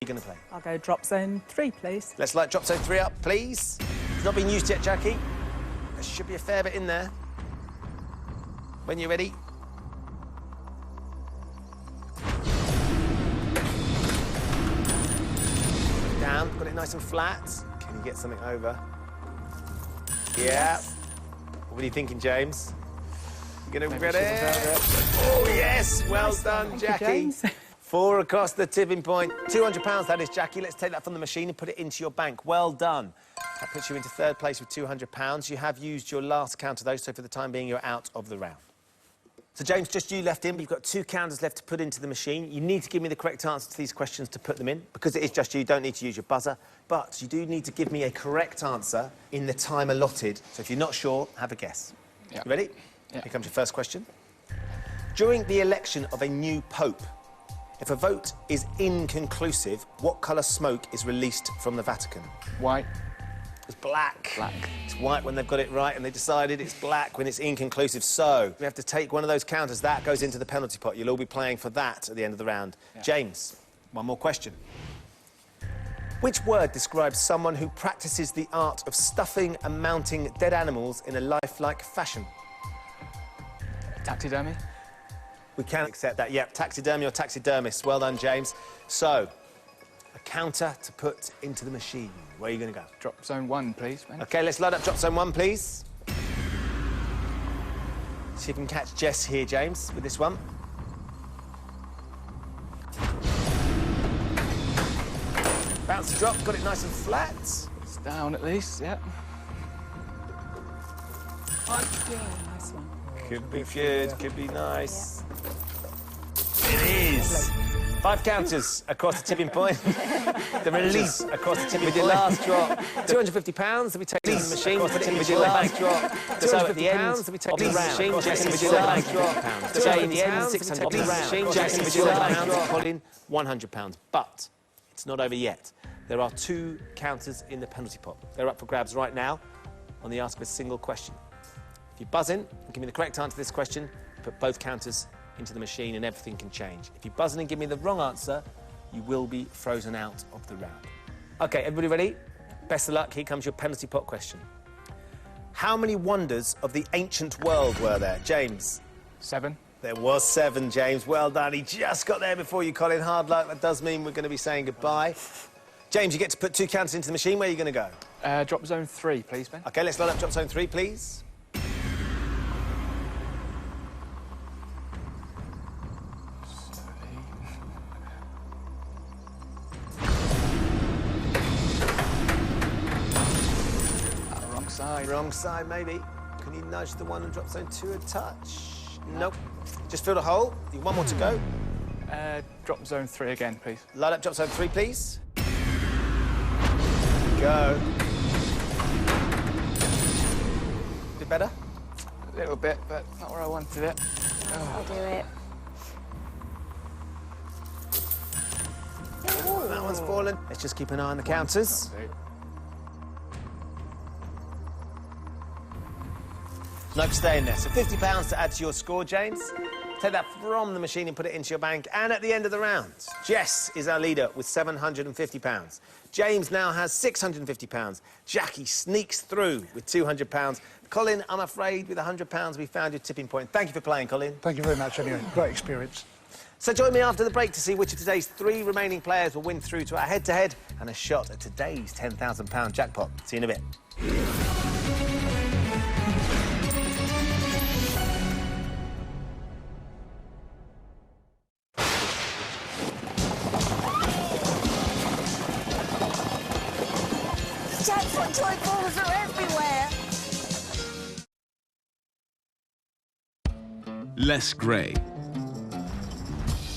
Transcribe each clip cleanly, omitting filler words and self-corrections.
You're going to play? I'll go drop zone 3, please. Let's light drop zone 3 up, please. It's not been used yet, Jackie. There should be a fair bit in there. When you're ready. Down, got it nice and flat. Can you get something over? Yeah. Yes. What are you thinking, James? You gonna Maybe get it? Oh, yes! Well done, Thank Jackie. you, James. 4 across the tipping point. £200, that is, Jackie. Let's take that from the machine and put it into your bank. Well done. That puts you into 3rd place with £200. You have used your last count of those, so for the time being, you're out of the round. So, James, just you left in, but you've got 2 counters left to put into the machine. You need to give me the correct answer to these questions to put them in. Because it is just you don't need to use your buzzer. But you do need to give me a correct answer in the time allotted. So if you're not sure, have a guess. Yeah. You ready? Yeah. Here comes your first question. During the election of a new pope, if a vote is inconclusive, what colour smoke is released from the Vatican? White. It's black. Black. It's white when they've got it right, and they decided it's black when it's inconclusive. So we have to take one of those counters. That goes into the penalty pot. You'll all be playing for that at the end of the round. Yeah. James, one more question. Which word describes someone who practices the art of stuffing and mounting dead animals in a lifelike fashion? Taxidermy. We can accept that. Yep, taxidermy or taxidermist. Well done, James. So, a counter to put into the machine. Where are you going to go? Drop zone 1, please, Ben. OK, let's light up drop zone 1, please. See if you can catch Jess here, James, with this one. Bounce the drop, got it nice and flat. It's down at least, yeah. Nice one. Could be good, could be nice. It is. 5 counters across the tipping point. The release across the tipping point. With your last drop. £250 that we take into the machine. Put it into your last drop. So at the end that we take into the machine. Jackson with your last drop. So at the end, £600. Jackson with your last drop. Colin, £100. But it's not over yet. There are 2 counters in the penalty pot. They're up for grabs right now on the Ask a Single question. If you buzz in and give me the correct answer to this question, put both counters into the machine and everything can change. If you buzz in and give me the wrong answer, you will be frozen out of the round. OK, everybody ready? Best of luck. Here comes your penalty pot question. How many wonders of the ancient world were there? James? 7. There was 7, James. Well done. He just got there before you, Colin. Hard luck. That does mean we're going to be saying goodbye. James, you get to put 2 counters into the machine. Where are you going to go? Drop zone 3, please, Ben. OK, let's light up drop zone 3, please. Wrong side. Wrong side, maybe. Can you nudge the one on drop zone 2 a touch? Nope. Just fill the hole. You've 1 more to go. Drop zone 3 again, please. Light up drop zone 3, please. Go. Bit better? A little bit, but not where I wanted it. I'll do it. That one's fallen. Let's just keep an eye on the counters. No staying there. So £50 to add to your score, James. Take that from the machine and put it into your bank. And at the end of the round, Jess is our leader with £750. James now has £650. Jackie sneaks through with £200. Colin, I'm afraid with £100 we found your tipping point. Thank you for playing, Colin. Thank you very much, anyway. Great experience. So join me after the break to see which of today's 3 remaining players will win through to our head-to-head and a shot at today's £10,000 jackpot. See you in a bit. Jackpot toy balls are everywhere. Less grey.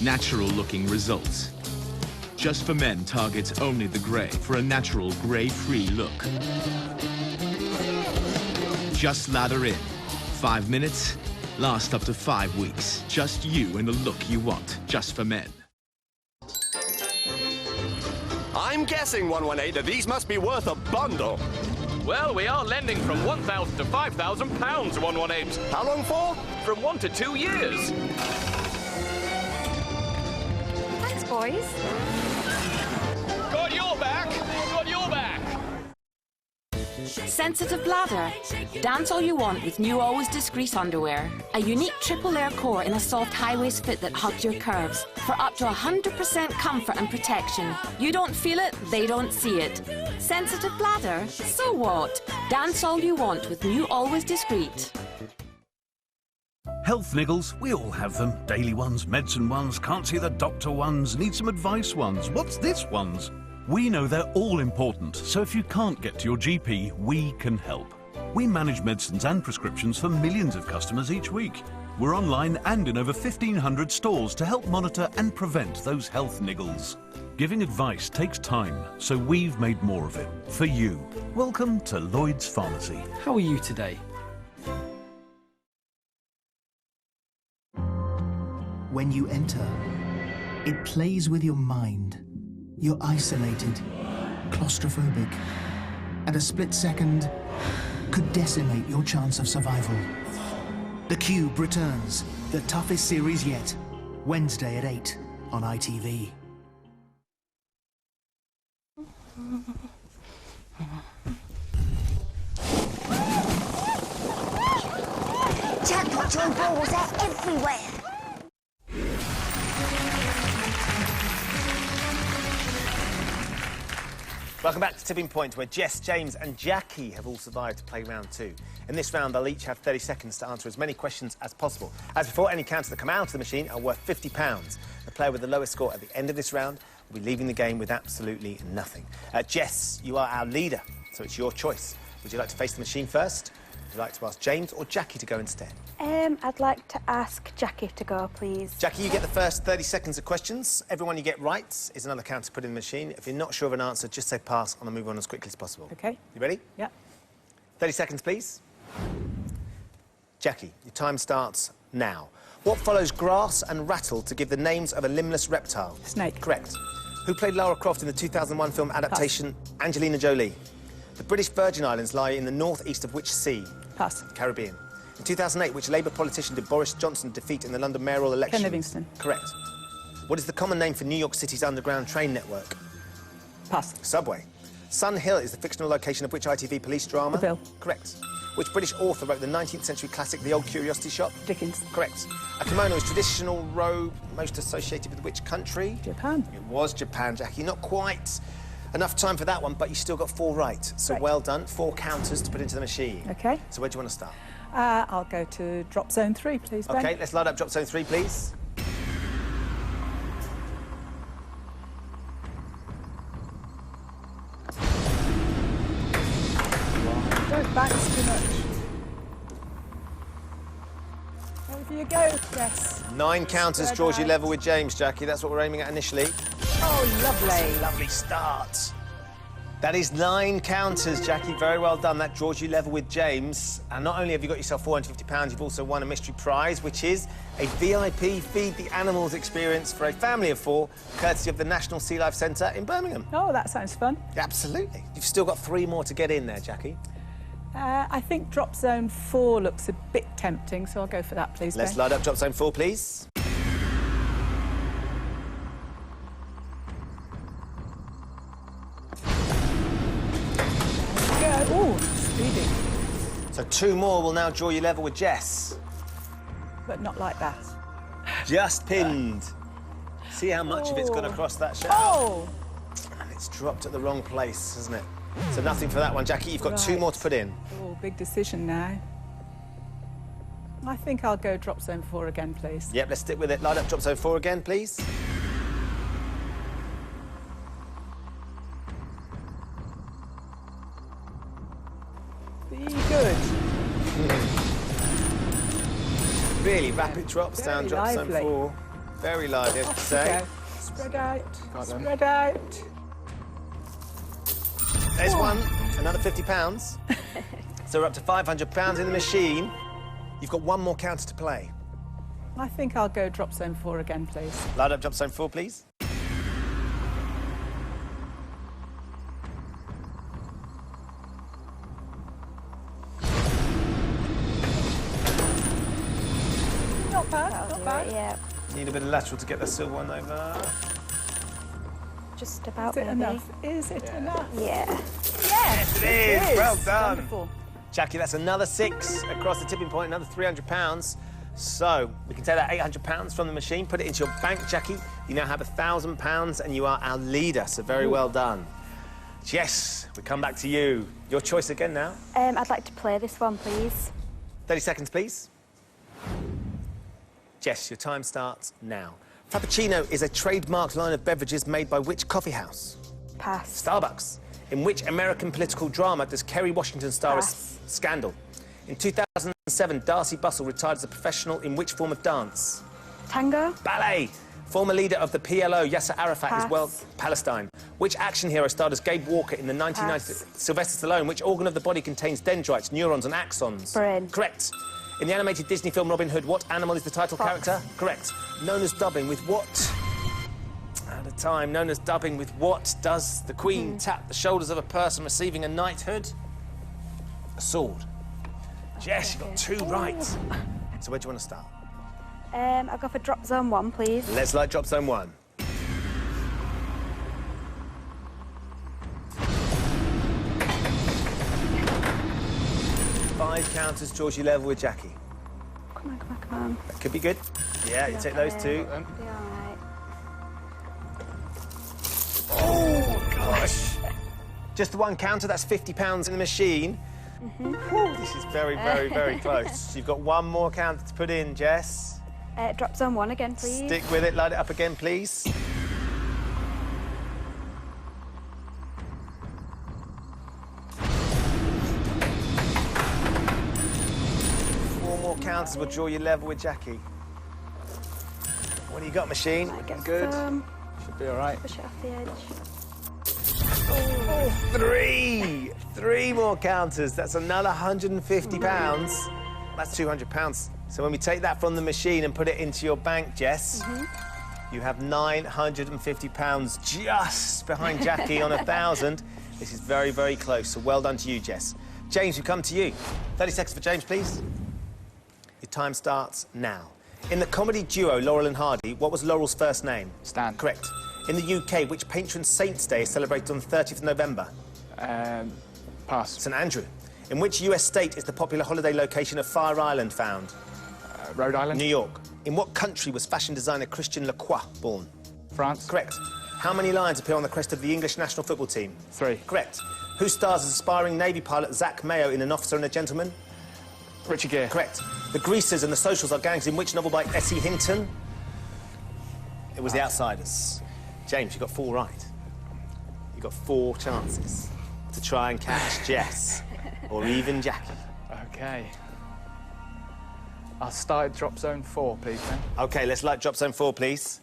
Natural-looking results. Just for Men targets only the grey for a natural grey-free look. Just lather in. 5 minutes, last up to 5 weeks. Just you and the look you want. Just for Men. I'm guessing, 118, that these must be worth a bundle. Well, we are lending from £1,000 to £5,000, 118. How long for? From 1 to 2 years. Thanks, boys. Sensitive bladder? Dance all you want with new Always Discreet underwear. A unique triple-layer core in a soft high-waist fit that hugs your curves for up to 100% comfort and protection. You don't feel it, they don't see it. Sensitive bladder? So what? Dance all you want with new Always Discreet. Health niggles, we all have them. Daily ones, medicine ones, can't see the doctor ones, need some advice ones. What's this ones? We know they're all important, so if you can't get to your GP, we can help. We manage medicines and prescriptions for millions of customers each week. We're online and in over 1,500 stores to help monitor and prevent those health niggles. Giving advice takes time, so we've made more of it for you. Welcome to Lloyd's Pharmacy. How are you today? When you enter, it plays with your mind. You're isolated, claustrophobic. At a split second, could decimate your chance of survival. The Cube returns, the toughest series yet. Wednesday at 8 on ITV. Jackpot joy balls are everywhere. Welcome back to Tipping Point, where Jess, James and Jackie have all survived to play round 2. In this round, they'll each have 30 seconds to answer as many questions as possible. As before, any counters that come out of the machine are worth £50. The player with the lowest score at the end of this round will be leaving the game with absolutely nothing. Jess, you are our leader, so it's your choice. Would you like to face the machine first? Would you like to ask James or Jackie to go instead? I'd like to ask Jackie to go, please. Jackie, you get the first 30 seconds of questions. Everyone you get right is another counter put in the machine. If you're not sure of an answer, just say pass and I'll move on as quickly as possible. OK. You ready? Yeah. 30 seconds, please. Jackie, your time starts now. What follows grass and rattle to give the names of a limbless reptile? Snake. Correct. Who played Lara Croft in the 2001 film adaptation Angelina Jolie? The British Virgin Islands lie in the north-east of which sea? Pass. Caribbean. In 2008, which Labour politician did Boris Johnson defeat in the London mayoral election? Ken Livingstone. Correct. What is the common name for New York City's underground train network? Pass. Subway. Sun Hill is the fictional location of which ITV police drama? The Bill. Correct. Which British author wrote the 19th century classic The Old Curiosity Shop? Dickens. Correct. A kimono is traditional robe most associated with which country? Japan. It was Japan, Jackie. Not quite enough time for that one, but you still got 4 right. So Right. well done. 4 counters to put into the machine. OK. So where do you want to start? I'll go to drop zone 3, please, Ben. OK, let's light up drop zone 3, please. Don't bounce too much. Over you go, Jess. 9 counters Spread draws you out. level with James, Jackie. That's what we're aiming at initially. Oh, lovely. Lovely start. That is 9 counters, Jackie. Very well done. That draws you level with James. And not only have you got yourself £450, you've also won a mystery prize, which is a VIP Feed the Animals experience for a family of 4, courtesy of the National Sea Life Centre in Birmingham. Oh, that sounds fun. Absolutely. You've still got 3 more to get in there, Jackie. I think drop zone 4 looks a bit tempting, so I'll go for that, please, Let's Ben. light up drop zone 4, please. Oh, speedy. So 2 more will now draw you level with Jess. But not like that. Just pinned. See how much of it's gone across that shell? Oh! And it's dropped at the wrong place, hasn't it? So nothing for that one. Jackie, you've got 2 more to put in. Oh, big decision now. I think I'll go drop zone 4 again, please. Yep, let's stick with it. Light up drop zone 4 again, please. Be good. Really rapid drops down drop zone lively. 4. Very lively, I have to say. Spread out. Got them. Spread out. There's one. Another £50. So we're up to £500 in the machine. You've got 1 more counter to play. I think I'll go drop zone 4 again, please. Light up drop zone 4, please. Not bad, not bad. Yeah, Need a bit of lateral to get the silver one over. just about Is it maybe. enough? Is it enough? Yeah. Yes, it is. Well done. Wonderful. Jackie, that's another 6 across the tipping point, another £300. So we can take that £800 from the machine, put it into your bank, Jackie. You now have £1,000 and you are our leader, so very well done. Jess, we come back to you. Your choice again now. I'd like to play this one, please. 30 seconds, please. Jess, your time starts now. Frappuccino is a trademarked line of beverages made by which coffee house? Pass. Starbucks. In which American political drama does Kerry Washington star as Scandal? In 2007, Darcy Bustle retired as a professional in which form of dance? Tango. Ballet. Former leader of the PLO, Yasser Arafat, is well Palestine. Which action hero starred as Gabe Walker in the 1990s? Sylvester Stallone. Which organ of the body contains dendrites, neurons and axons? Brain. Correct. In the animated Disney film Robin Hood, what animal is the title character? Correct. Known as dubbing with what? At a time, known as dubbing with what does the Queen tap the shoulders of a person receiving a knighthood? A sword. Jess, you got 2 right. So where do you want to start? I'll go for drop zone 1, please. Let's light drop zone 1. Five counters, Georgie level with Jackie. Come on, come on, come on. That could be good. Yeah, you take those 2. Be all right. Oh, gosh. Just the 1 counter, that's £50 in the machine. Whew, this is very, very, very close. You've got 1 more counter to put in, Jess. Drop zone 1 again, please. Stick with it, light it up again, please. 4 more counters will draw you level with Jackie. What do you got, machine? Good. Should be all right. Push it off the edge. Oh, 3! 3 more counters. That's another £150. That's £200. So when we take that from the machine and put it into your bank, Jess, you have £950 just behind Jackie on 1,000. This is very, very close. So well done to you, Jess. James, we come to you. 30 seconds for James, please. Your time starts now. In the comedy duo Laurel and Hardy, what was Laurel's first name? Stan. Correct. In the UK, which patron saint's day is celebrated on the 30th of November? Pass. St Andrew. In which US state is the popular holiday location of Fire Island found? Rhode Island. New York. In what country was fashion designer Christian Lacroix born? France. Correct. How many lions appear on the crest of the English national football team? 3. Correct. Who stars as aspiring Navy pilot Zach Mayo in An Officer and a Gentleman? Richard Gere. Correct. The Greasers and the Socials are gangs in which novel by S.E. Hinton? It was The Outsiders. James, you got 4 right. You got 4 chances to try and catch Jess or even Jackie. OK. I'll start at drop zone 4, please, then. OK, let's light drop zone 4, please.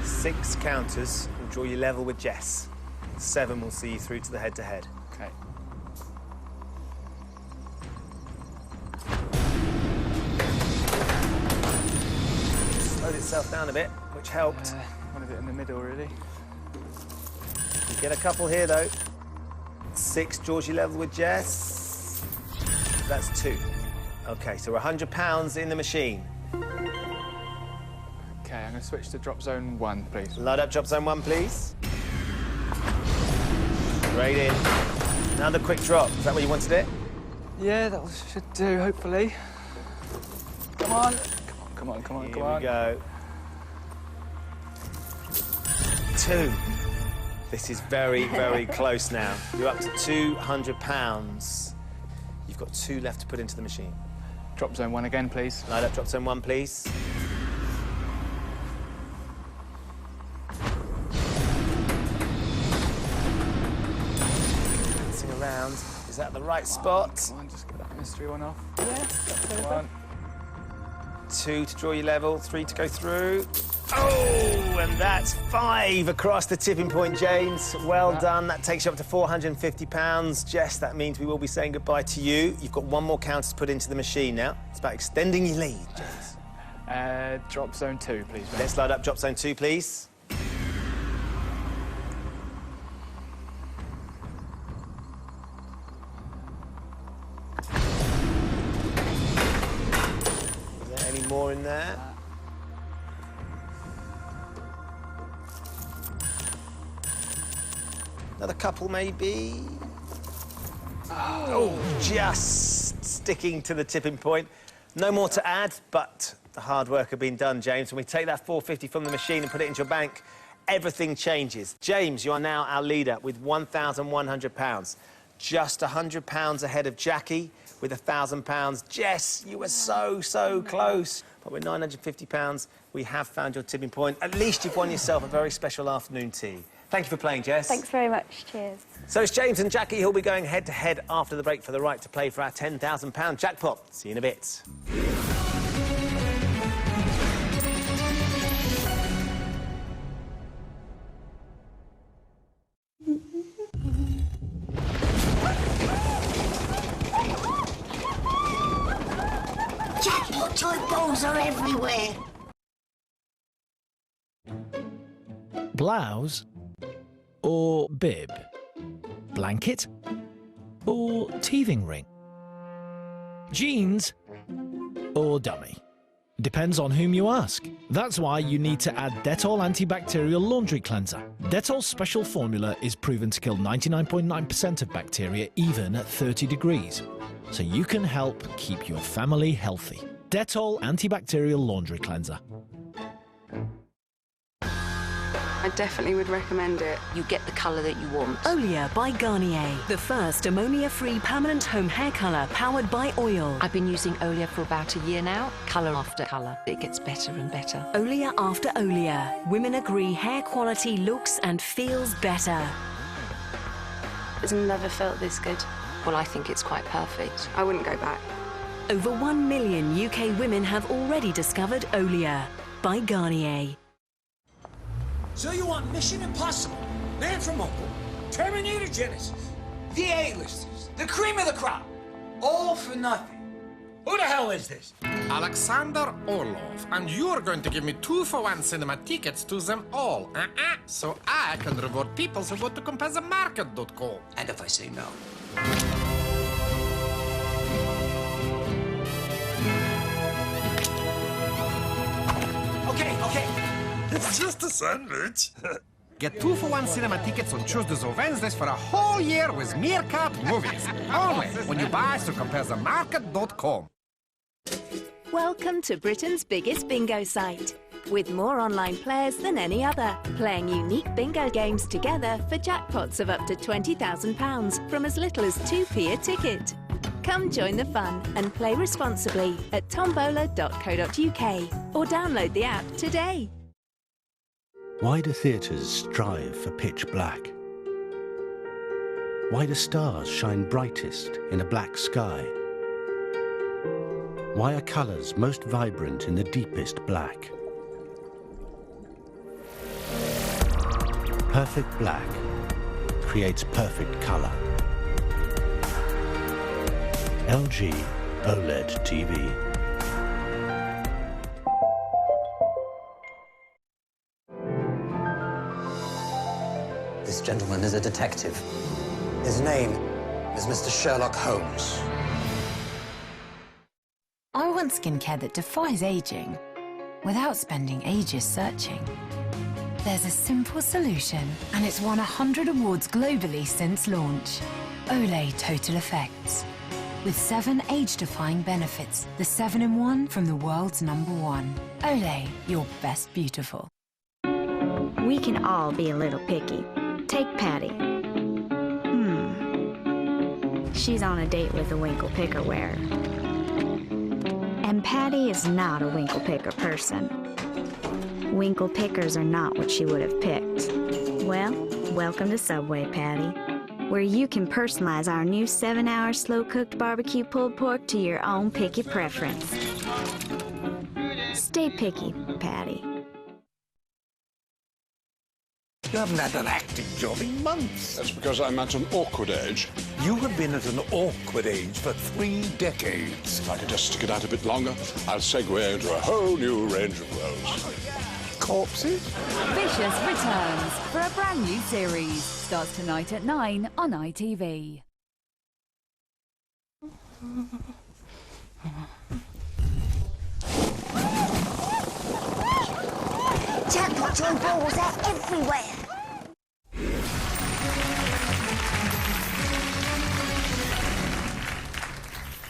6 counters will draw you level with Jess. 7 will see you through to the head-to-head. OK. Slowed itself down a bit, which helped. One of it in the middle, really. You get a couple here, though. 6 draws you level with Jess. That's 2. OK, so £100 in the machine. OK, I'm going to switch to drop zone 1, please. Light up drop zone 1, please. Straight in. Another quick drop. Is that where you wanted it? Yeah, that should do, hopefully. Come on. Come on, come on, come on. Here we go. 2. This is very, very close now. You're up to £200. You've got 2 left to put into the machine. Drop zone 1 again, please. Light up drop zone 1, please. Dancing around. Is that the right spot? Come on, just get that mystery one off. Yes, that's Come over. on. 2 to draw your level, 3 to go through. Oh, and that's 5 across the tipping point, James. Well done. That takes you up to £450. Jess, that means we will be saying goodbye to you. You've got 1 more counter to put into the machine now. It's about extending your lead, James. Drop zone 2, please, mate. Let's light up drop zone 2, please. Is there any more in there? Another couple, maybe. Oh, just sticking to the tipping point. No more to add, but the hard work had been done, James. When we take that $4.50 from the machine and put it into your bank, everything changes. James, you are now our leader with £1,100. Just £100 ahead of Jackie with £1,000. Jess, you were so close. But with £950, we have found your tipping point. At least you've won yourself a very special afternoon tea. Thank you for playing, Jess. Thanks very much. Cheers. So it's James and Jackie who'll be going head-to-head after the break for the right to play for our £10,000 jackpot. See you in a bit. Jackpot toy balls are everywhere. Blouse or bib? Blanket or teething ring? Jeans or dummy? Depends on whom you ask. That's why you need to add Dettol antibacterial laundry cleanser. Dettol's special formula is proven to kill 99.9% of bacteria even at 30 degrees. So you can help keep your family healthy. Dettol antibacterial laundry cleanser. I definitely would recommend it. You get the colour that you want. Olea by Garnier, the first ammonia-free permanent home hair colour powered by oil. I've been using Olea for about a year now. Colour after colour, it gets better and better. Olea after Olea. Women agree hair quality looks and feels better. It's never felt this good. Well, I think it's quite perfect. I wouldn't go back. Over 1 million UK women have already discovered Olea by Garnier. So you want Mission Impossible, Man from Uncle, Terminator Genesis, the A-listers, the cream of the crop, all for nothing. Who the hell is this? Alexander Orlov, and you're going to give me 2-for-1 cinema tickets to them all, so I can reward people who go to comparethemarket.com. And if I say no? Okay. It's just a sandwich. Get 2-for-1 cinema tickets on Tuesdays or Wednesdays for a whole year with Meerkat Movies. Only when you buy through comparethemarket.com. Welcome to Britain's biggest bingo site, with more online players than any other, playing unique bingo games together for jackpots of up to £20,000 from as little as 2p a ticket. Come join the fun and play responsibly at tombola.co.uk or download the app today. Why do theatres strive for pitch black? Why do stars shine brightest in a black sky? Why are colours most vibrant in the deepest black? Perfect black creates perfect colour. LG OLED TV. This gentleman is a detective. His name is Mr. Sherlock Holmes. I want skincare that defies aging without spending ages searching. There's a simple solution, and it's won 100 awards globally since launch. Olay Total Effects. With 7 age-defying benefits, the 7-in-1 from the world's #1. Olay, your best beautiful. We can all be a little picky. Take Patty. She's on a date with a winkle picker wearer. And Patty is not a winkle picker person. Winkle pickers are not what she would have picked. Well, welcome to Subway, Patty, where you can personalize our new 7-hour slow-cooked barbecue pulled pork to your own picky preference. Stay picky, Patty. You haven't had an acting job in months. That's because I'm at an awkward age. You have been at an awkward age for 3 decades. If I could just stick it out a bit longer, I'll segue into a whole new range of roles. Corpses? Vicious returns for a brand new series. Starts tonight at 9 on ITV. Jackpot toy balls are everywhere.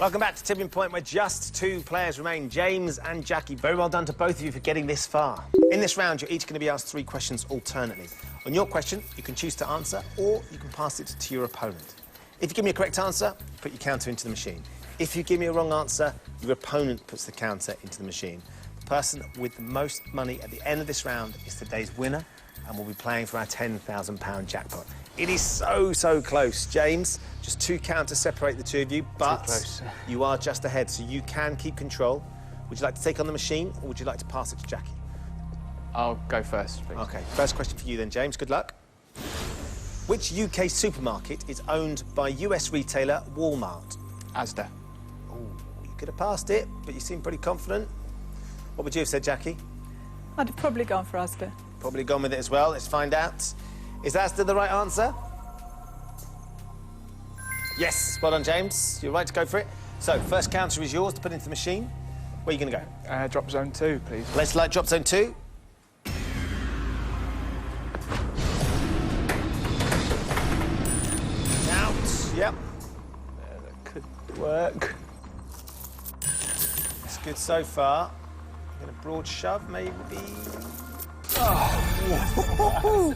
Welcome back to Tipping Point, where just 2 players remain, James and Jackie. Very well done to both of you for getting this far. In this round, you're each going to be asked 3 questions alternately. On your question, you can choose to answer, or you can pass it to your opponent. If you give me a correct answer, put your counter into the machine. If you give me a wrong answer, your opponent puts the counter into the machine. The person with the most money at the end of this round is today's winner, and we'll be playing for our £10,000 jackpot. It is so close, James. Just 2 counters separate the 2 of you, but you are just ahead, so you can keep control. Would you like to take on the machine, or would you like to pass it to Jackie? I'll go first, please. OK, first question for you then, James. Good luck. Which UK supermarket is owned by US retailer Walmart? Asda. Oh, you could have passed it, but you seem pretty confident. What would you have said, Jackie? I'd have probably gone for Asda. Probably gone with it as well. Let's find out. Is Asda the right answer? Yes. Well done, James. You're right to go for it. So, first counter is yours to put into the machine. Where are you going to go? Drop zone 2, please. Let's light drop zone 2. Out. Yep. That could work. It's good so far. I'm going to broad shove, maybe. Oh.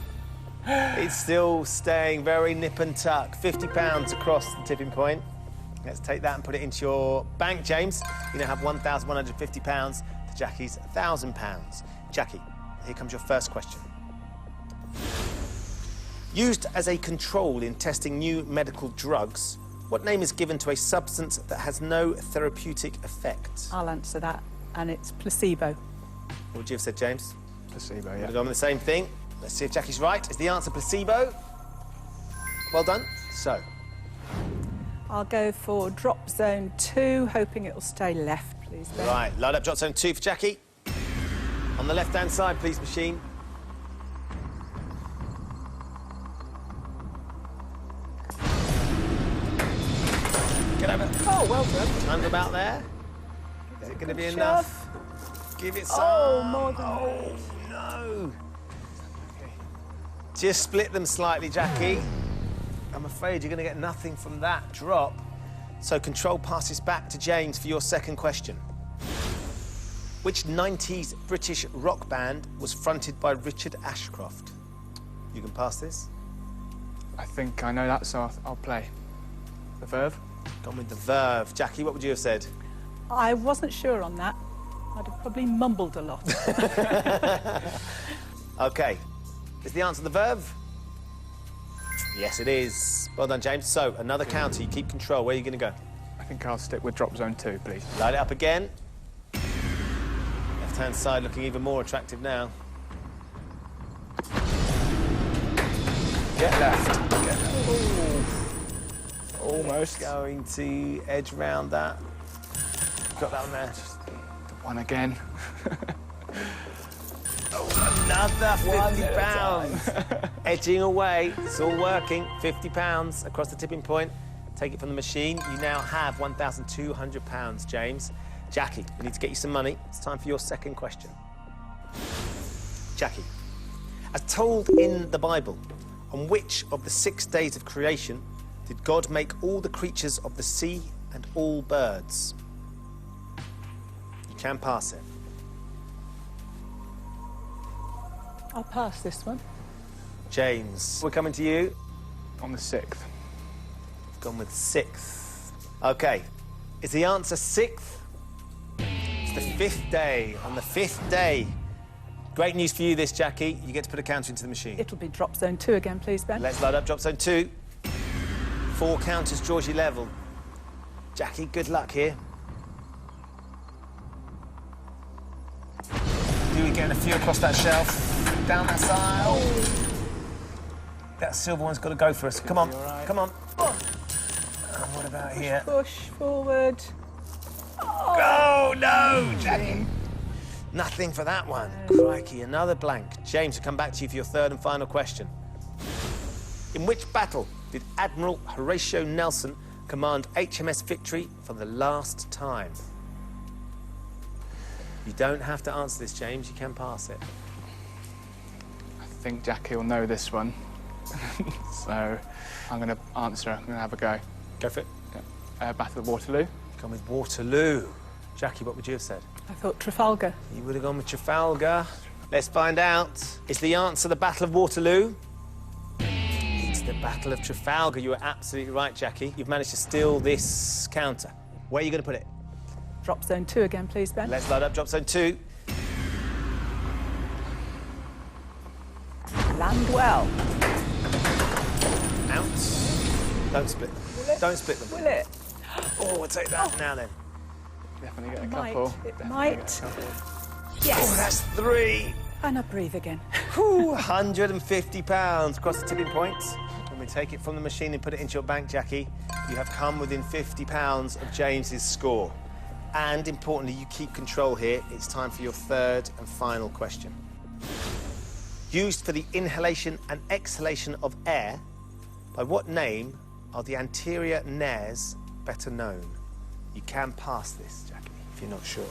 It's still staying very nip and tuck. £50 across the tipping point. Let's take that and put it into your bank, James. You now have £1,150 to Jackie's £1,000. Jackie, here comes your first question. Used as a control in testing new medical drugs, what name is given to a substance that has no therapeutic effect? I'll answer that, and it's placebo. What would you have said, James? Placebo, Would yeah. have gone with the same thing. Let's see if Jackie's right. Is the answer placebo? Well done. So, I'll go for drop zone 2, hoping it'll stay left, please, Ben. right, light up drop zone 2 for Jackie. On the left-hand side, please, machine. Get over. Oh, well done. Timed about there. Is it going to be Good enough? Give it some. Oh, more than Oh, no. Just split them slightly, Jackie. I'm afraid you're going to get nothing from that drop. So control passes back to James for your second question. Which 90s British rock band was fronted by Richard Ashcroft? You can pass this. I think I know that, so I'll play. The Verve? Gone with the Verve. Jackie, what would you have said? I wasn't sure on that. I'd have probably mumbled a lot. OK. Is the answer the Verve? Yes, it is. Well done, James. So, another counter. You keep control. Where are you going to go? I think I'll stick with drop zone 2, please. Light it up again. Left-hand side looking even more attractive now. Get left. Get left. Ooh. Almost. Going to edge round that. Got that one there. The one again. Another £50. Edging away. It's all working. £50 across the tipping point. Take it from the machine. You now have £1,200, James. Jackie, we need to get you some money. It's time for your second question. Jackie, as told in the Bible, on which of the 6 days of creation did God make all the creatures of the sea and all birds? You can pass it. I'll pass this one. James, we're coming to you. On the 6th. Gone with 6th. OK. Is the answer 6th? It's the 5th day. On the 5th day. Great news for you, this, Jackie. You get to put a counter into the machine. It'll be drop zone 2 again, please, Ben. Let's light up drop zone 2. 4 counters draws you level. Jackie, good luck here. Do we get a few across that shelf? Down that side. Oh. That silver one's got to go for us. Come on, come on. Oh. What about here? Push forward. Oh, no, Jackie. Nothing for that one. Crikey, another blank. James, will come back to you for your third and final question. In which battle did Admiral Horatio Nelson command HMS Victory for the last time? You don't have to answer this, James. You can pass it. I think Jackie will know this one. So I'm going to answer. I'm going to have a go. Go for it. Yeah. Battle of Waterloo. Gone with Waterloo. Jackie, what would you have said? I thought Trafalgar. You would have gone with Trafalgar. Let's find out. Is the answer the Battle of Waterloo? It's the Battle of Trafalgar. You were absolutely right, Jackie. You've managed to steal this counter. Where are you going to put it? Drop zone 2 again, please, Ben. Let's load up drop zone 2. Land well. Out. Don't split them. Don't split them. Will it? Oh, we'll take that now then. Definitely get a Might. couple. It Definitely might. get a couple. Yes. Oh, that's 3. And I breathe again. £150 across the tipping point. When we take it from the machine and put it into your bank, Jackie, you have come within £50 of James's score. And importantly, you keep control here. It's time for your third and final question. Used for the inhalation and exhalation of air, by what name are the anterior nares better known? You can pass this, Jackie, if you're not sure.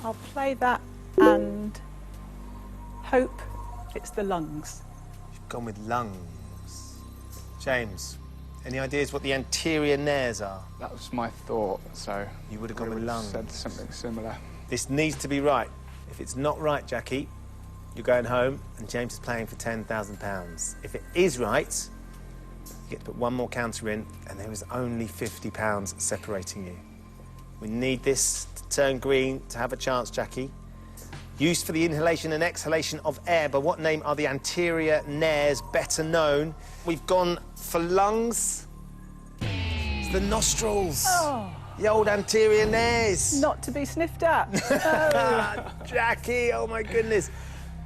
I'll play that and hope it's the lungs. You've gone with lungs. James, any ideas what the anterior nares are? That was my thought, so... You would have gone with lungs. Said something similar. This needs to be right. If it's not right, Jackie, you're going home and James is playing for £10,000. If it is right, you get to put one more counter in and there is only £50 separating you. We need this to turn green to have a chance, Jackie. Used for the inhalation and exhalation of air, by what name are the anterior nares better known? We've gone for lungs. It's the nostrils. Oh. The old anterior nares. Not to be sniffed at. Oh. Jackie, oh my goodness.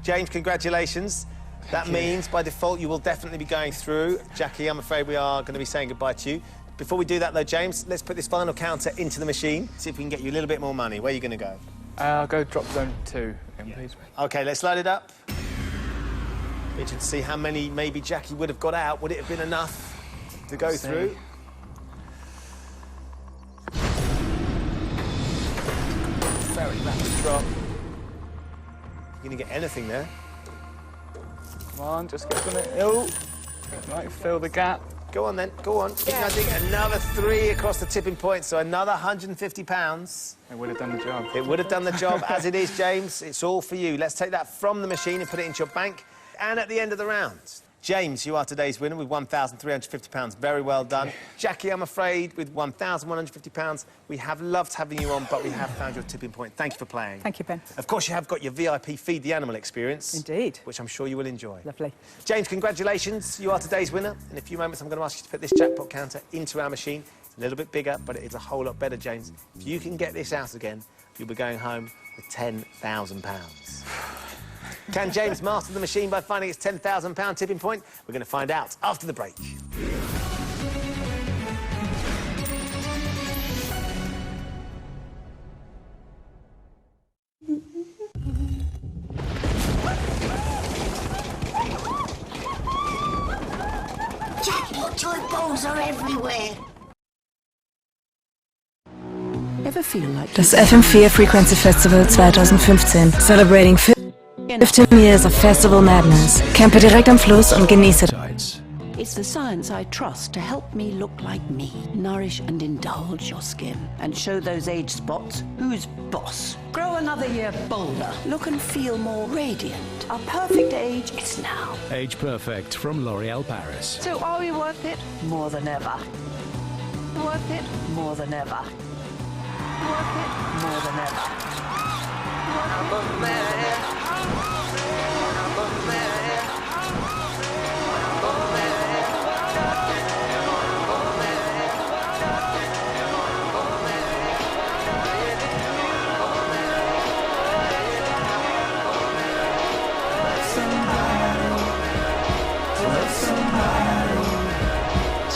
James, congratulations. That means, by default, you will definitely be going through. Jackie, I'm afraid we are going to be saying goodbye to you. Before we do that, though, James, let's put this final counter into the machine, see if we can get you a little bit more money. Where are you going to go? I'll go drop zone 2 in, please. OK, let's load it up. Interested to see how many maybe Jackie would have got out. Would it have been enough to go through? Very rapid drop. You're going to get anything there. Come on, just get on it. Oh, might fill the gap. Go on then, go on. Yeah. I think another 3 across the tipping point, so another £150. It would have done the job. It would have done the job. As it is, James, it's all for you. Let's take that from the machine and put it into your bank. And at the end of the round, James, you are today's winner with £1,350. Very well done. Jackie, I'm afraid, with £1,150. We have loved having you on, but we have found your tipping point. Thank you for playing. Thank you, Ben. Of course, you have got your VIP Feed the Animal experience. Indeed. Which I'm sure you will enjoy. Lovely. James, congratulations. You are today's winner. In a few moments, I'm going to ask you to put this jackpot counter into our machine. It's a little bit bigger, but it is a whole lot better, James. If you can get this out again, you'll be going home with £10,000. Can James master the machine by finding its £10,000 tipping point? We're going to find out after the break. Jackpot toy balls are everywhere. Ever feel like das FM4 Frequency Festival 2015, celebrating 15 years of festival madness. Campe direkt am Fluss und genieße. It's the science I trust to help me look like me. Nourish and indulge your skin. And show those age spots who's boss. Grow another year bolder. Look and feel more radiant. Our perfect age is now. Age Perfect from L'Oréal Paris. So are we worth it? More than ever. Worth it? More than ever. Worth it? More than ever.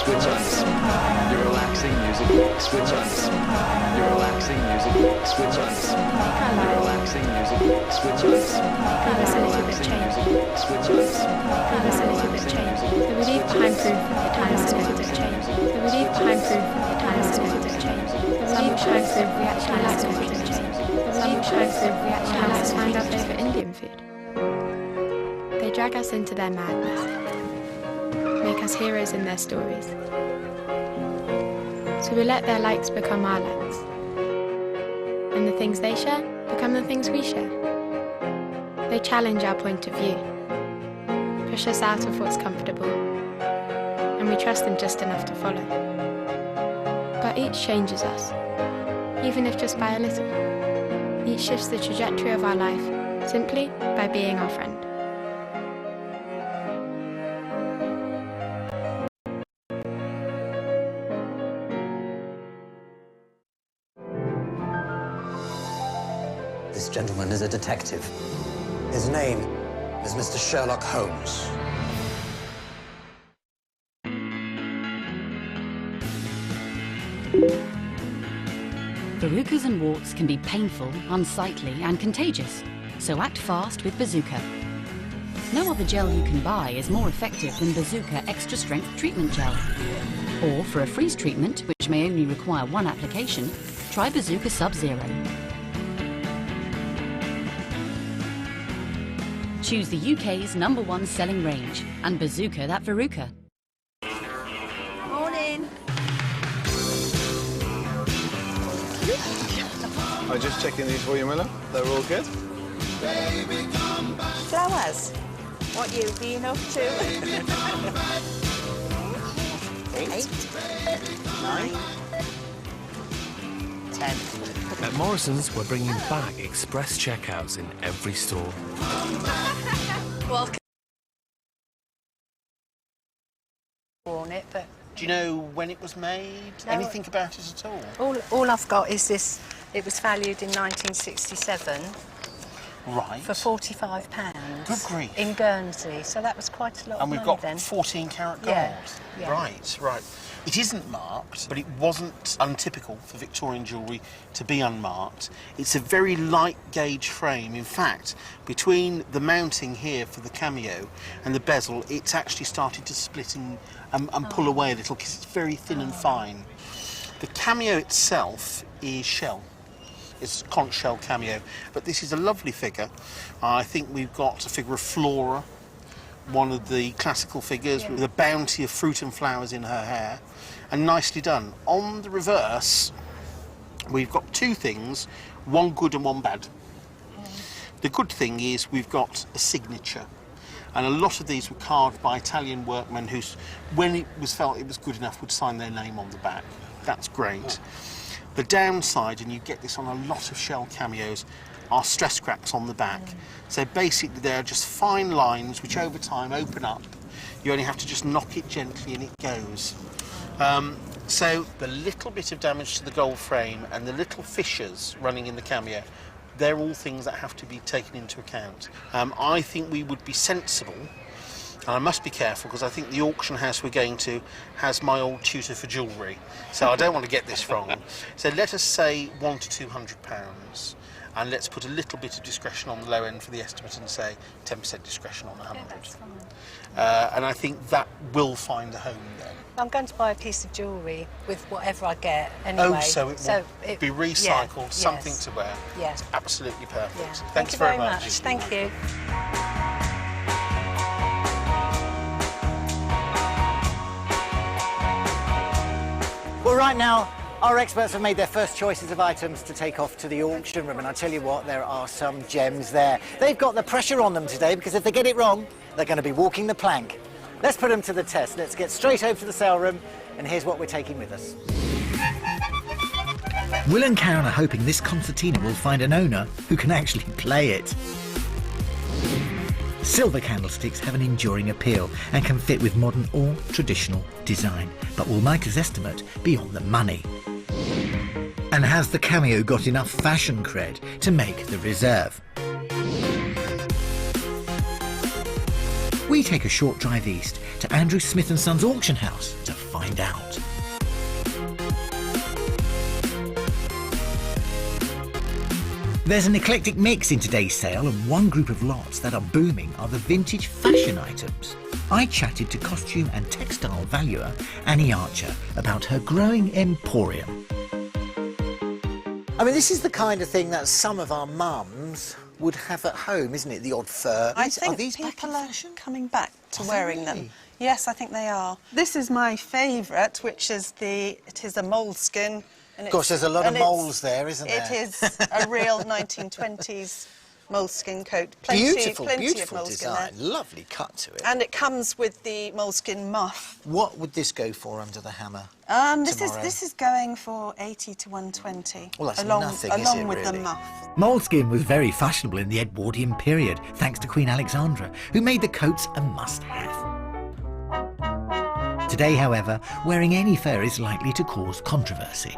Switch on your relaxing music. Switch on your relaxing music. Switch on your relaxing music. Switch on That's a little bit changed. Switch on That's a little bit changed. The relief behind proof the time is a little bit changed. The relief behind proof the time is a little bit changed. The relief behind proof we actually like a little bit changed. The relief behind proof we actually like to find our favourite Indian food. They drag us into their madness, make us heroes in their stories. So we let their likes become our likes. And the things they share become the things we share. They challenge our point of view, push us out of what's comfortable, and we trust them just enough to follow. But each changes us, even if just by a little. Each shifts the trajectory of our life simply by being our friend. This gentleman is a detective. His name is Mr. Sherlock Holmes. Verrucas and warts can be painful, unsightly and contagious, so act fast with Bazooka. No other gel you can buy is more effective than Bazooka Extra Strength Treatment Gel. Or for a freeze treatment, which may only require one application, try Bazooka Sub-Zero. Choose the UK's #1 selling range, and Bazooka that Veruca. Morning. I'm just checking these for you, Miller. They're all good. Flowers. What you been up to? 8, 9, 10. At Morrison's, we're bringing back express checkouts in every store. Welcome. Worn it, but do you know when it was made? No. Anything about it at all? All I've got is this. It was valued in 1967. Right. For £45. Good grief. In Guernsey, so that was quite a lot of money then. And we've got 14 karat gold. Yeah. Right, right. It isn't marked, but it wasn't untypical for Victorian jewellery to be unmarked. It's a very light gauge frame. In fact, between the mounting here for the cameo and the bezel, it's actually started to split and pull away a little because it's very thin and fine. The cameo itself is shell. It's a conch shell cameo, but this is a lovely figure. I think we've got a figure of Flora, one of the classical figures with a bounty of fruit and flowers in her hair, and nicely done. On the reverse, we've got two things, one good and one bad. The good thing is we've got a signature, and a lot of these were carved by Italian workmen who, when it was felt it was good enough, would sign their name on the back. That's great. The downside, and you get this on a lot of shell cameos, are stress cracks on the back. So basically they're just fine lines which over time open up. You only have to just knock it gently and it goes. So the little bit of damage to the gold frame and the little fissures running in the cameo, they're all things that have to be taken into account. I think we would be sensible, and I must be careful because I think the auction house we're going to has my old tutor for jewellery, so I don't want to get this wrong. So let us say £100 to £200, and let's put a little bit of discretion on the low end for the estimate and say 10% discretion on 100. And I think that will find a home then. I'm going to buy a piece of jewellery with whatever I get anyway. Oh, so it will be recycled, something to wear. Yeah. It's absolutely perfect. Yeah. Thank you very much. Thank you. Well, right now, our experts have made their first choices of items to take off to the auction room, and I tell you what, there are some gems there. They've got the pressure on them today, because if they get it wrong, they're going to be walking the plank. Let's put them to the test. Let's get straight over to the sale room, and here's what we're taking with us. Will and Karen are hoping this concertina will find an owner who can actually play it. Silver candlesticks have an enduring appeal and can fit with modern or traditional design. But will Micah's estimate be on the money? And has the cameo got enough fashion cred to make the reserve? We take a short drive east to Andrew Smith & Sons auction house to find out. There's an eclectic mix in today's sale, and one group of lots that are booming are the vintage fashion items. I chatted to costume and textile valuer Annie Archer about her growing emporium. I mean, this is the kind of thing that some of our mums would have at home, isn't it? The odd fur. I think are these people back in are fashion? coming back to Are they wearing them. really? Yes, I think they are. This is my favourite, which is it is a moleskin. And Of course, there's a lot of moles there, isn't there? It is a real 1920s moleskin coat. Beautiful, plenty beautiful of moleskin design. there. Lovely cut to it. And it comes with the moleskin muff. What would this go for under the hammer? This is going for 80 to 120. Well, that's along, nothing, is along it, with really? the muff. Moleskin was very fashionable in the Edwardian period, thanks to Queen Alexandra, who made the coats a must-have. Today, however, wearing any fur is likely to cause controversy.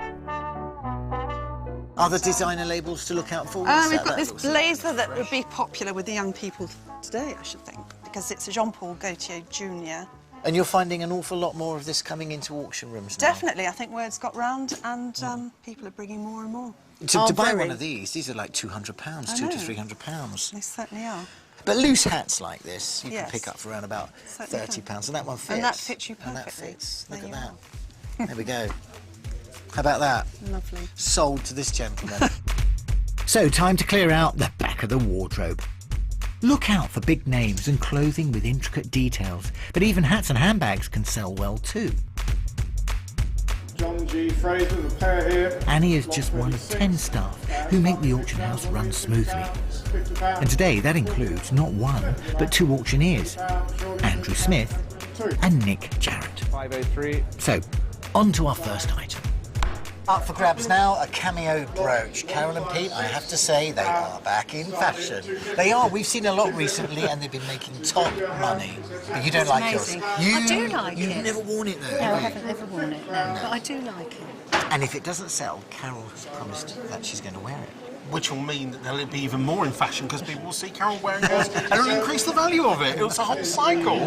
Other designer labels to look out for? We've got this blazer that would be popular with the young people today, I should think, because it's a Jean-Paul Gaultier Jr. And you're finding an awful lot more of this coming into auction rooms now? Definitely, I think word's got round and people are bringing more and more. To buy one of these are like £200, £200 to £300. They certainly are. But loose hats like this, you Yes. can pick up for around about Certainly £30, can. and that one fits. And that fits you And that perfectly. fits. There Look at you that. There we go. How about that? Lovely. Sold to this gentleman. So, time to clear out the back of the wardrobe. Look out for big names and clothing with intricate details, but even hats and handbags can sell well too. John G. Fraser, the pair here. Annie is just one of 10 staff who make the auction house run smoothly. And today that includes not one, but 2 auctioneers, Andrew Smith and Nick Jarrett. 503. So, on to our first item. Up for grabs now, a cameo brooch. Carol and Pete, I have to say, they are back in fashion. They are. We've seen a lot recently, and they've been making top money. But you don't like yours. I do like it. You've never worn it, though, No, I have you? haven't ever worn it, no. But I do like it. And if it doesn't sell, Carol has promised that she's going to wear it. Which will mean that they'll be even more in fashion because people will see Carol wearing hers and it'll increase the value of it. It's a whole cycle.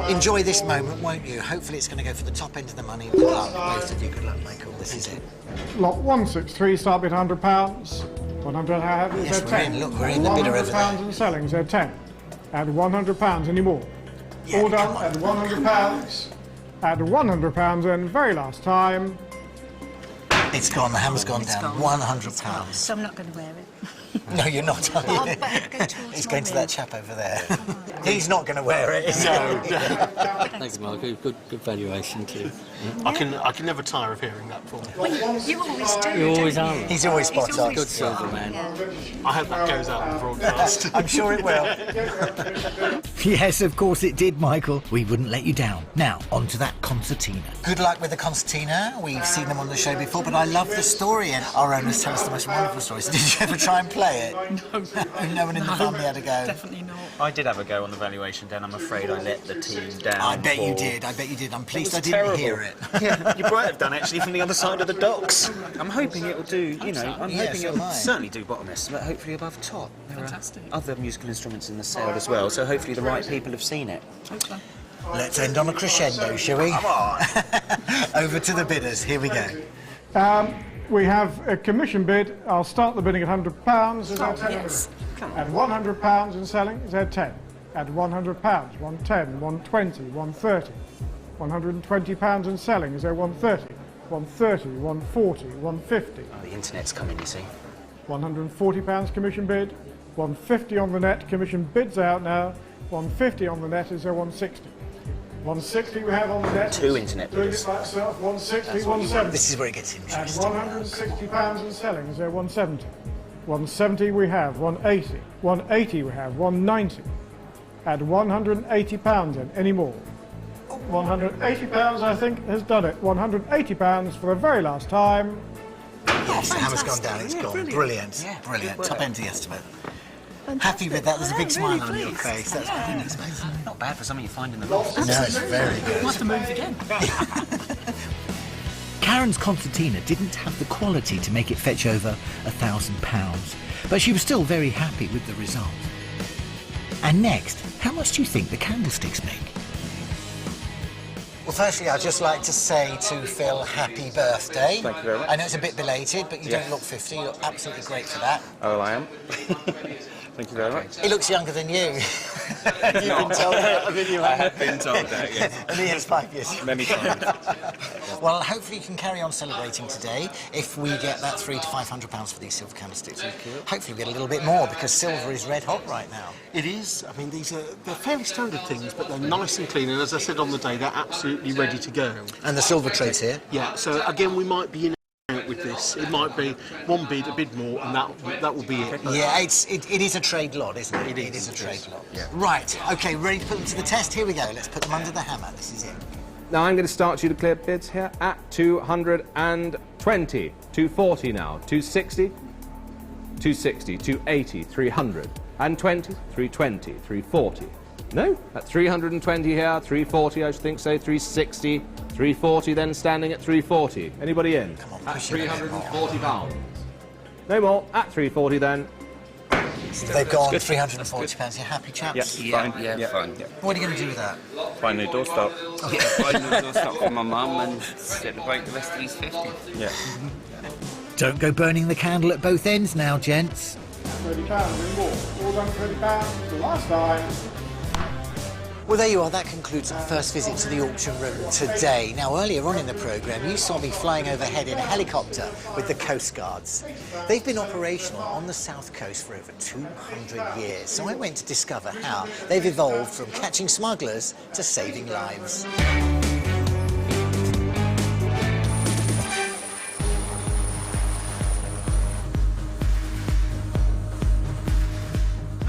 Enjoy this moment, won't you? Hopefully it's going to go for the top end of the money. Good luck, both of you. Good luck, Michael. This is it. Lot 163, start bid £100. 100 Yes, Z10. we're in. Look, we're in the bidder over there. £100 and selling Z10. Add £100 anymore. Yeah, All done come at £100. Add £100 and very last time. It's gone. The hammer's gone down. £100. So I'm not going to wear it. No, you're not, are you? I'll go towards He's my going to that room. chap over there. He's not going to wear it, is he? Thanks, Mark. Good valuation too. I can never tire of hearing that before. You always do. You always don't are. you? He's always spot on. Good silver man. I hope that goes out in the broadcast. I'm sure it will. Yes, of course it did, Michael. We wouldn't let you down. Now, on to that concertina. Good luck with the concertina. We've seen them on the show before, but I love the story, and our owners tell us the most wonderful stories. Did you ever try and play it? No one in the family had a go. Definitely not. I did have a go on the valuation, Dan. I'm afraid I let the team down. I bet you for- did. I bet you did. I'm pleased It I was didn't terrible. hear it. Yeah, you might have done actually from the other side of the docks. I'm hoping it'll do, I'm Yeah, hoping so it'll am I. certainly do bottomest, but hopefully above top. There Fantastic. are other musical instruments in the sale as well, so hopefully the right people have seen it. Okay. Let's end on a crescendo, shall we? Come on. Over to the bidders. Here we go. We have a commission bid. I'll start the bidding at £100. Is that Yes. At £100 in selling, Z10. At £100, 110, 120, 130. £120 in selling, is there 130? 130, 140, 150. Oh, the internet's coming, you see. £140 commission bid. 150 on the net. Commission bids out now. 150 on the net, is there 160? 160 we have on the net. Two internet Doing bidders. it myself. 160, That's what you 170. This is where it gets At interesting. £160 in selling, is there 170? 170 we have, 180. 180 we have, 190. Add £180 in, any more? £180 I think has done it. £180 for the very last time. Yes, the hammer's gone down. It's Yeah, gone. brilliant. Brilliant. Yeah, Brilliant. good Top work. end of the estimate. Happy with that. There's a big smile on your face. That's what I didn't expect. Not bad for something you find in the loft. No, it's very good. We'll have to move again. Karen's concertina didn't have the quality to make it fetch over £1,000, but she was still very happy with the result. And next, how much do you think the candlesticks make? Well, firstly, I'd just like to say to Phil, happy birthday. Thank you very much. I know it's a bit belated, but you Yeah. don't look 50. You look absolutely great for that. Oh, I am. Thank you very much. He looks younger than you. Have you been told that? I have been told that, yes. And he is 5 years. Many times. Well, hopefully you can carry on celebrating today if we get that £300 to £500 for these silver candlesticks. Hopefully we get a little bit more because silver is red hot right now. It is. I mean, they're fairly standard things, but they're nice and clean. And as I said on the day, they're absolutely ready to go. And the silver trade's here? Yeah. So again, we might be in and out with this. It might be one bid, a bid more, and that will be it. Yeah, it is a trade lot, isn't it? It is a trade lot. Yeah. Right. Okay, ready to put them to the test? Here we go. Let's put them under the hammer. This is it. Now I'm going to start you to clear bids here at 220, 240 now, 260, 260, 280, 300, and 20, 320, 340. No, at 320 here, 340 I should think so, 360, 340 then standing at 340. Anybody in? Come on, at £340. No more, at 340 then. They've gone £340. You happy, chaps? Yeah, fine. Yeah, fine. Yeah. What are you going to do with that? Find a new doorstop. Yeah, find a new doorstop for my mum and get the break the rest of these 50. Yeah. Don't go burning the candle at both ends now, gents. £30 and more. All done £30 the last time. Well, there you are. That concludes our first visit to the auction room today. Now, earlier on in the programme, you saw me flying overhead in a helicopter with the Coast Guards. They've been operational on the south coast for over 200 years, so I went to discover how they've evolved from catching smugglers to saving lives.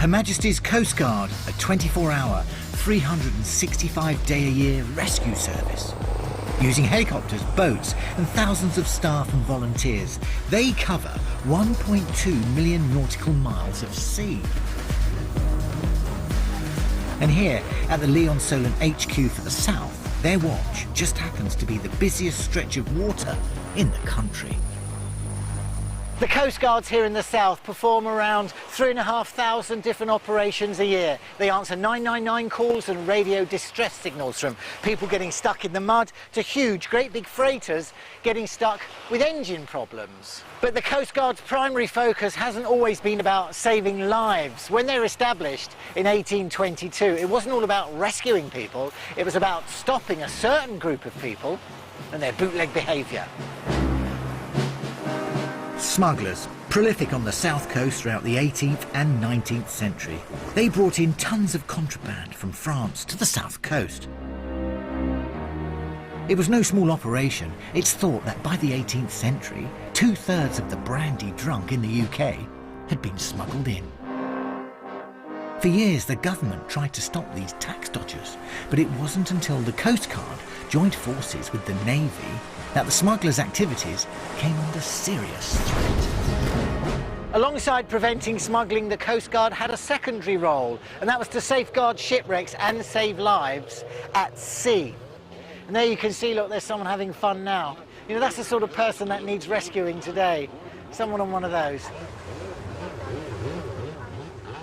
Her Majesty's Coast Guard, a 24-hour, 365-day-a-year rescue service. Using helicopters, boats and thousands of staff and volunteers, they cover 1.2 million nautical miles of sea. And here, at the Leon Solent HQ for the South, their watch just happens to be the busiest stretch of water in the country. The Coast Guards here in the south perform around 3,500 different operations a year. They answer 999 calls and radio distress signals, from people getting stuck in the mud to huge, great big freighters getting stuck with engine problems. But the Coast Guard's primary focus hasn't always been about saving lives. When they were established in 1822, it wasn't all about rescuing people, it was about stopping a certain group of people and their bootleg behaviour. Smugglers, prolific on the south coast throughout the 18th and 19th century. They brought in tons of contraband from France to the south coast. It was no small operation. It's thought that by the 18th century, 2/3 of the brandy drunk in the UK had been smuggled in. For years, the government tried to stop these tax dodgers, but it wasn't until the Coast Guard joined forces with the Navy that the smugglers' activities came under serious threat. Alongside preventing smuggling, the Coast Guard had a secondary role, and that was to safeguard shipwrecks and save lives at sea. And there you can see, look, there's someone having fun now. You know, that's the sort of person that needs rescuing today. Someone on one of those.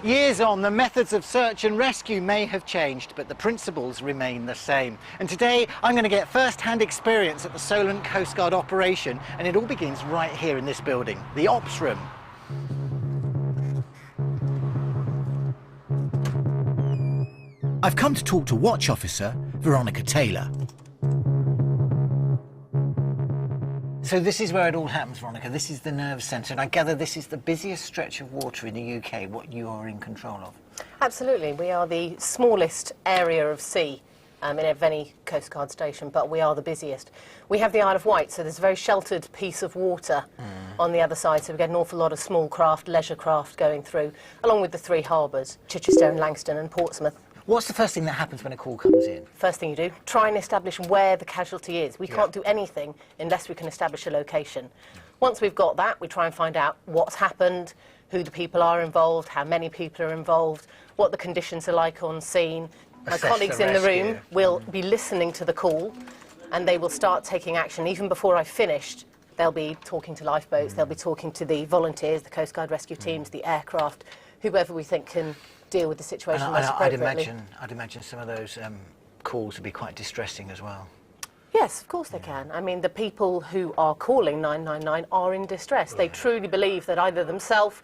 Years on, the methods of search and rescue may have changed, but the principles remain the same. And today, I'm going to get first-hand experience at the Solent Coast Guard operation, and it all begins right here in this building, the Ops Room. I've come to talk to Watch Officer Veronica Taylor. So this is where it all happens, Veronica. This is the nerve centre, and I gather this is the busiest stretch of water in the UK, what you are in control of. Absolutely. We are the smallest area of sea in any Coast Guard station, but we are the busiest. We have the Isle of Wight, so there's a very sheltered piece of water on the other side, so we get an awful lot of small craft, leisure craft going through, along with the three harbours, Chichester and Langstone and Portsmouth. What's the first thing that happens when a call comes in? First thing you do, try and establish where the casualty is. We can't do anything unless we can establish a location. Once we've got that, we try and find out what's happened, who the people are involved, how many people are involved, what the conditions are like on scene. My colleagues in the room will be listening to the call, and they will start taking action. Even before I've finished, they'll be talking to lifeboats, they'll be talking to the volunteers, the Coast Guard rescue teams, the aircraft, whoever we think can deal with the situation most appropriately. I'd imagine some of those calls would be quite distressing as well. Yes, of course they can. I mean, the people who are calling 999 are in distress. They truly believe that either themselves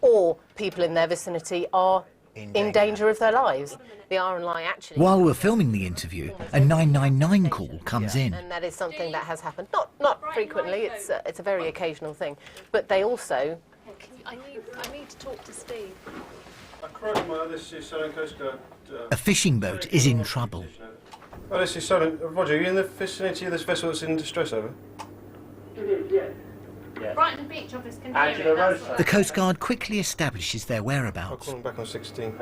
or people in their vicinity are in danger of their lives. The RNLI actually... While we're filming the interview, a 999 call comes in. And that is something that has happened. Not frequently, it's a very occasional thing. But they also... I need to talk to Steve. This is Southern Coast Guard. A fishing boat is in trouble. Oh, this is Southern... Roger, are you in the vicinity of this vessel that's in distress, over? Brighton Beach office can hear it. The Coast Guard quickly establishes their whereabouts. I'll call them back on 16.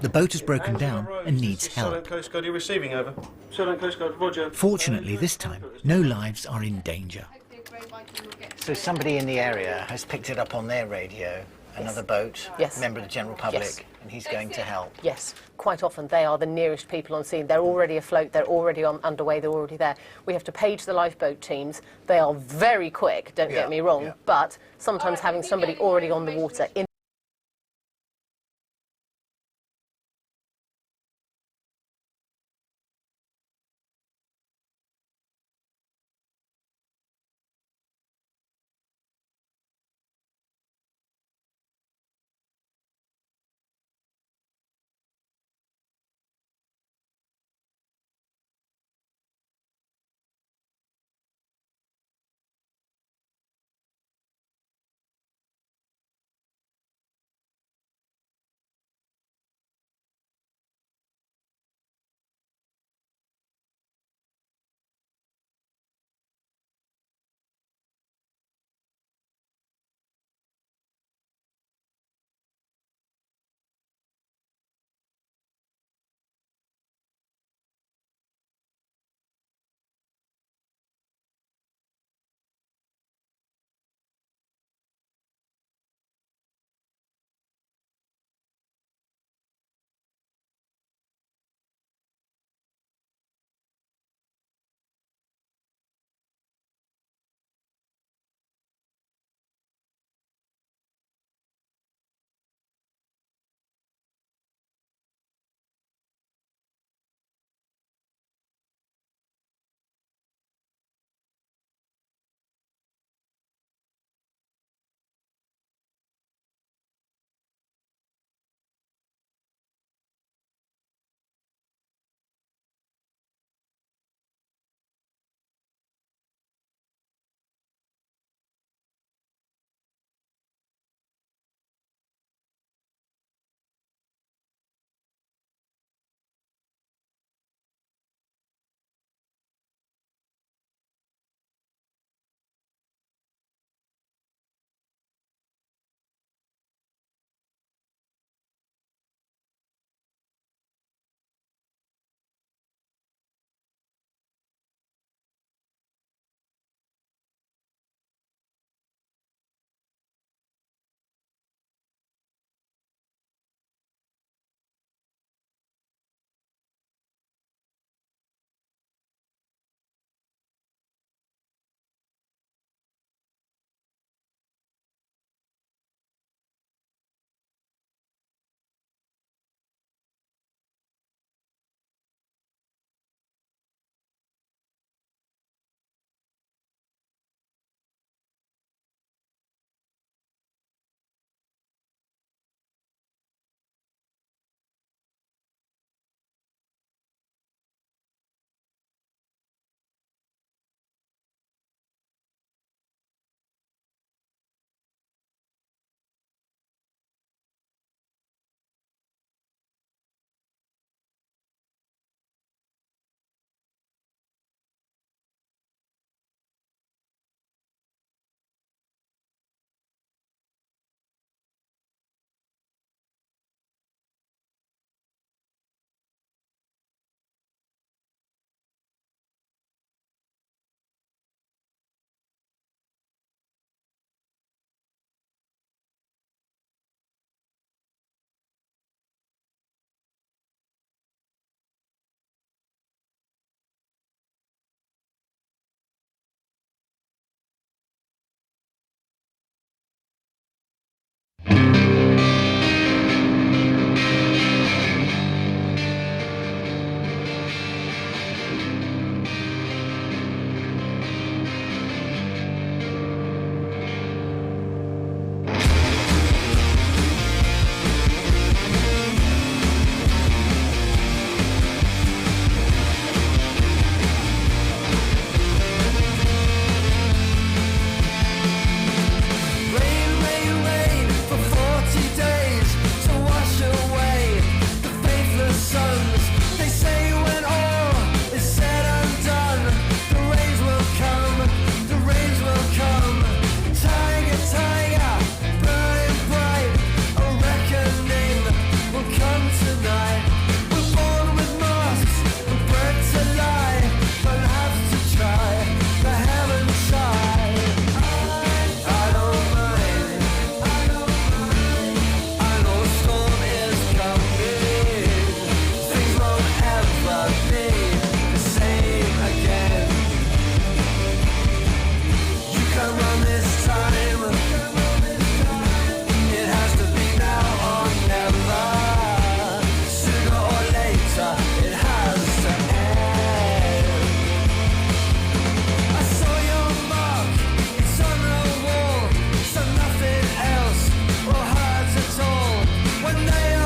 The boat has broken down and needs Southern help. Coast Guard, are you receiving, over? Southern Coast Guard, Roger. Fortunately, this time, no lives are in danger. So somebody in the area has picked it up on their radio, another boat, member of the general public, and he's going to help. Yes, quite often they are the nearest people on scene. They're already afloat, they're already underway, they're already there. We have to page the lifeboat teams. They are very quick, don't get me wrong, but sometimes having somebody already on the water in